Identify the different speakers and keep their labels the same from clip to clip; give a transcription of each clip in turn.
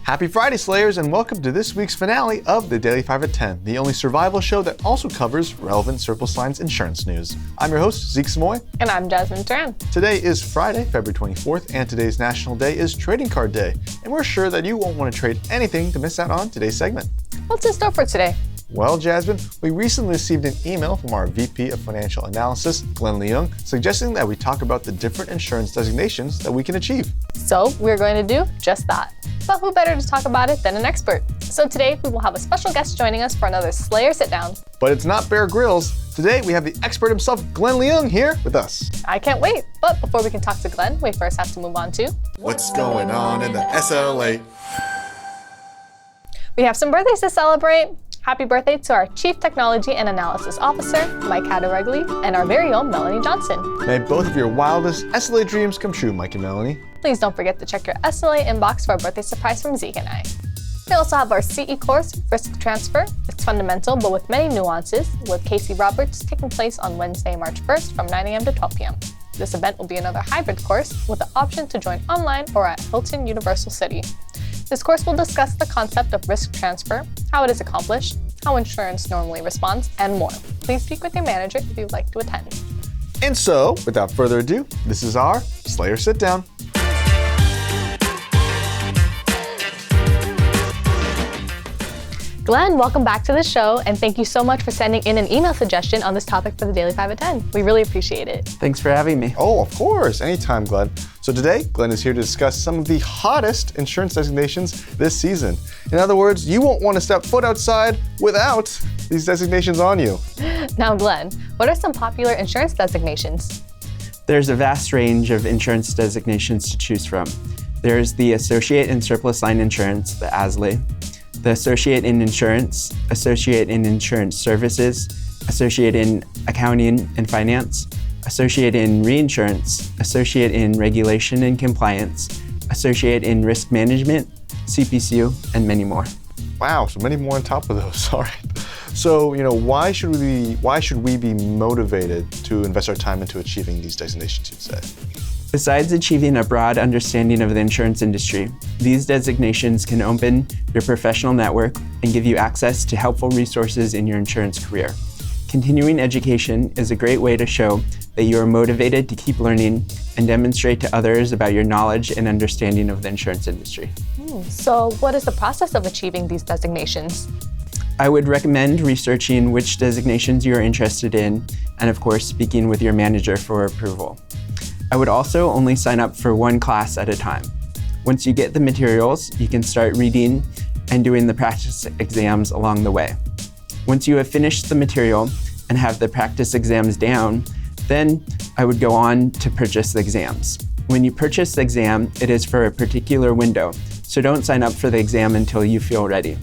Speaker 1: Happy Friday, Slayers, and welcome to this week's finale of the Daily 5 at 10, the only survival show that also covers relevant surplus lines insurance news. I'm your host, Zeke Samoy.
Speaker 2: And I'm Jasmine Duran.
Speaker 1: Today is Friday, February 24th, and today's National Day is Trading Card Day. And we're sure that you won't want to trade anything to miss out on today's segment.
Speaker 2: What's in store for today?
Speaker 1: Well, Jasmine, we recently received an email from our VP of Financial Analysis, Glenn Leung, suggesting that we talk about the different insurance designations that we can achieve.
Speaker 2: So we're going to do just that. But who better to talk about it than an expert? So today we will have a special guest joining us for another Slayer sit-down.
Speaker 1: But it's not Bear Grylls. Today we have the expert himself, Glenn Leung, here with us.
Speaker 2: I can't wait. But before we can talk to Glenn, we first have to move on to
Speaker 1: What's going on in the SLA?
Speaker 2: We have some birthdays to celebrate. Happy birthday to our Chief Technology and Analysis Officer, Mike Hatteregli, and our very own Melanie Johnson.
Speaker 1: May both of your wildest SLA dreams come true, Mike and Melanie.
Speaker 2: Please don't forget to check your SLA inbox for a birthday surprise from Zeke and I. We also have our CE course, Risk Transfer. It's fundamental, but with many nuances, with Casey Roberts taking place on Wednesday, March 1st from 9 a.m. to 12 p.m. This event will be another hybrid course with the option to join online or at Hilton Universal City. This course will discuss the concept of risk transfer, how it is accomplished, how insurance normally responds, and more. Please speak with your manager if you would like to attend.
Speaker 1: And so, without further ado, this is our Slayer Sit Down.
Speaker 2: Glenn, welcome back to the show, and thank you so much for sending in an email suggestion on this topic for the Daily 5 at 10. We really appreciate it.
Speaker 3: Thanks for having me.
Speaker 1: Oh, of course. Anytime, Glenn. So today, Glenn is here to discuss some of the hottest insurance designations this season. In other words, you won't want to step foot outside without these designations on you.
Speaker 2: Now, Glenn, what are some popular insurance designations?
Speaker 3: There's a vast range of insurance designations to choose from. There's the Associate in Surplus Line Insurance, the ASLE, the Associate in Insurance, Associate in Insurance Services, Associate in Accounting and Finance, Associate in Reinsurance, Associate in Regulation and Compliance, Associate in Risk Management, CPCU, and many more.
Speaker 1: Wow, so many more on top of those. All right. So, why should we be motivated to invest our time into achieving these designations, you'd say?
Speaker 3: Besides achieving a broad understanding of the insurance industry, these designations can open your professional network and give you access to helpful resources in your insurance career. Continuing education is a great way to show that you are motivated to keep learning and demonstrate to others about your knowledge and understanding of the insurance industry.
Speaker 2: So what is the process of achieving these designations?
Speaker 3: I would recommend researching which designations you are interested in and, of course, speaking with your manager for approval. I would also only sign up for one class at a time. Once you get the materials, you can start reading and doing the practice exams along the way. Once you have finished the material and have the practice exams down, then I would go on to purchase the exams. When you purchase the exam, it is for a particular window, so don't sign up for the exam until you feel ready.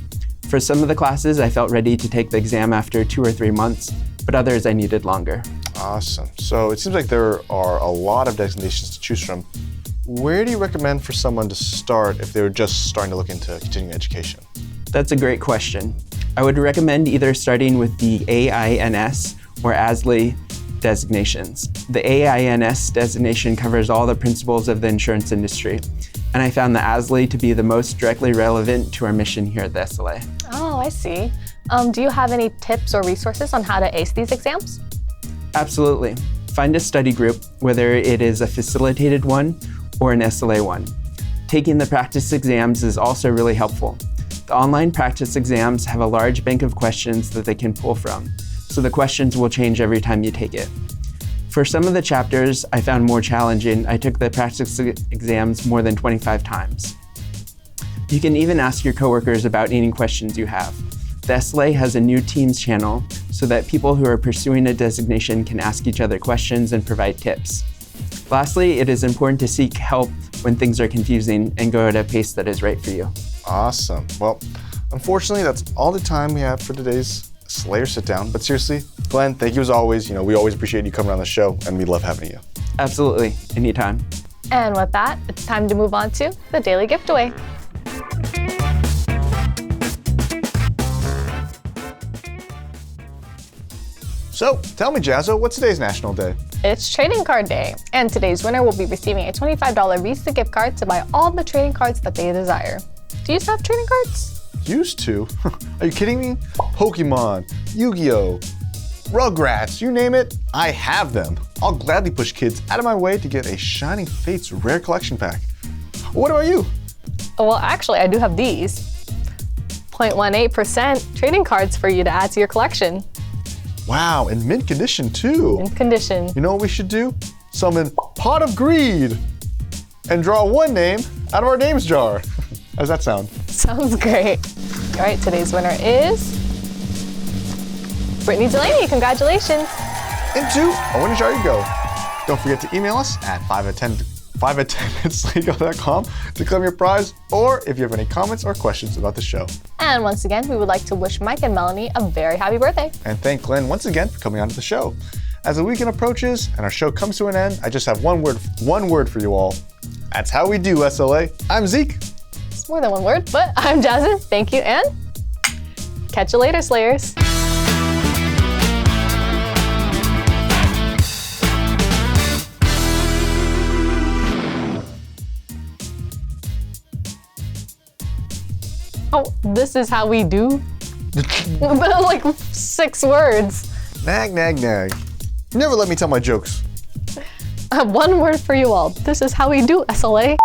Speaker 3: For some of the classes, I felt ready to take the exam after 2 or 3 months, but others I needed longer.
Speaker 1: Awesome. So it seems like there are a lot of designations to choose from. Where do you recommend for someone to start if they're just starting to look into continuing education?
Speaker 3: That's a great question. I would recommend either starting with the AINS or ASLE designations. The AINS designation covers all the principles of the insurance industry, and I found the ASLE to be the most directly relevant to our mission here at the SLA.
Speaker 2: Oh, I see. Do you have any tips or resources on how to ace these exams?
Speaker 3: Absolutely. Find a study group, whether it is a facilitated one or an SLA one. Taking the practice exams is also really helpful. The online practice exams have a large bank of questions that they can pull from, so the questions will change every time you take it. For some of the chapters I found more challenging, I took the practice exams more than 25 times. You can even ask your coworkers about any questions you have. The SLA has a new Teams channel so that people who are pursuing a designation can ask each other questions and provide tips. Lastly, it is important to seek help when things are confusing and go at a pace that is right for you.
Speaker 1: Awesome. Well, unfortunately, that's all the time we have for today's Slayer Sit Down. But seriously, Glenn, thank you as always. We always appreciate you coming on the show, and we love having you.
Speaker 3: Absolutely. Anytime.
Speaker 2: And with that, it's time to move on to the Daily Giftaway.
Speaker 1: So, tell me, Jazzo, what's today's National Day?
Speaker 2: It's Trading Card Day, and today's winner will be receiving a $25 Visa gift card to buy all the trading cards that they desire. Do you used to have trading cards?
Speaker 1: Used to? Are you kidding me? Pokemon, Yu-Gi-Oh, Rugrats, you name it, I have them. I'll gladly push kids out of my way to get a Shining Fates rare collection pack. What about you?
Speaker 2: Well, actually, I do have these. 0.18% trading cards for you to add to your collection.
Speaker 1: Wow, in mint condition too.
Speaker 2: In condition.
Speaker 1: You know what we should do? Summon Pot of Greed and draw one name out of our names jar. How's that sound?
Speaker 2: Sounds great. All right, today's winner is Brittany Delaney. Congratulations.
Speaker 1: Into a winning jar you go. Don't forget to email us at 5at10minutslego.com to claim your prize, or if you have any comments or questions about the show.
Speaker 2: And once again, we would like to wish Mike and Melanie a very happy birthday.
Speaker 1: And thank Glenn once again for coming onto the show. As the weekend approaches and our show comes to an end, I just have one word for you all. That's how we do, SLA. I'm Zeke.
Speaker 2: It's more than one word, but I'm Jasmine. Thank you, and catch you later, Slayers. Oh, this is how we do? But like 6 words.
Speaker 1: Nag, nag, nag. You never let me tell my jokes.
Speaker 2: I have one word for you all. This is how we do, SLA.